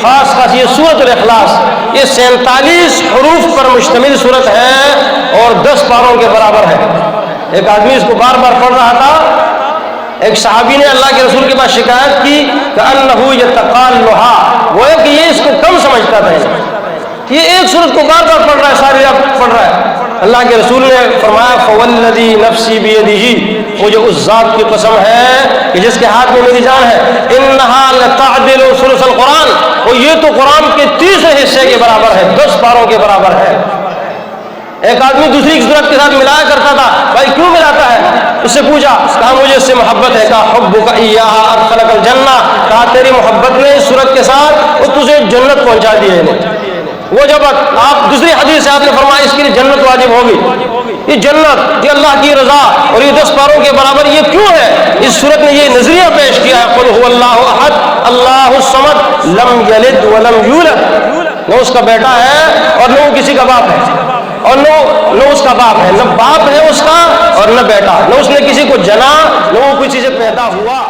خاص یہ سورۃ الاخلاص یہ 47 حروف پر مشتمل سورت ہے اور 10 پاروں کے برابر ہے۔ ایک آدمی اس کو بار بار پڑھ رہا تھا، ایک صحابی نے اللہ کے رسول کے پاس شکایت کی کہ انہو یتقالھا، وہ ہے کہ یہ اس کو کم سمجھتا تھا، یہ ایک سورت کو بار بار پڑھ رہا ہے، ساری رات پڑھ رہا ہے۔ اللہ کے رسول نے فرمایا فوالذی نفسی بیدہ، مجھے اس ذات کی قسم ہے کہ جس کے ہاتھ میں میری جان ہے، انہا لتعدل ثلث القرآن، اور یہ تو قرآن کے 30 حصے کے برابر ہے، 10 پاروں کے برابر ہے۔ ایک آدمی دوسری صورت کے ساتھ ملایا کرتا تھا، بھائی کیوں ملاتا ہے؟ اس سے پوچھا، کہا مجھے اس سے محبت ہے، کہا حبک ایہا ادخلک الجنہ، کہا تیری محبت نے اس صورت کے ساتھ وہ تجھے جنت پہنچا دی ہے۔ وہ جب آپ دوسری حدیث سے آپ نے فرمایا اس کے لیے جنت واجب ہوگی، یہ جنت، یہ اللہ کی رضا اور یہ 10 پاروں کے برابر، یہ کیوں ہے؟ اس صورت نے یہ نظریہ پیش کیا ہے، قل هو اللہ احد اللہ الصمد لم یلد ولم یولد، نہ اس کا بیٹا ہے اور نہ وہ کسی کا باپ ہے، اور نہ اس کا باپ ہے، نہ باپ ہے اس کا اور نہ بیٹا، نہ اس نے کسی کو جنا، نہ وہ کسی سے پیدا ہوا۔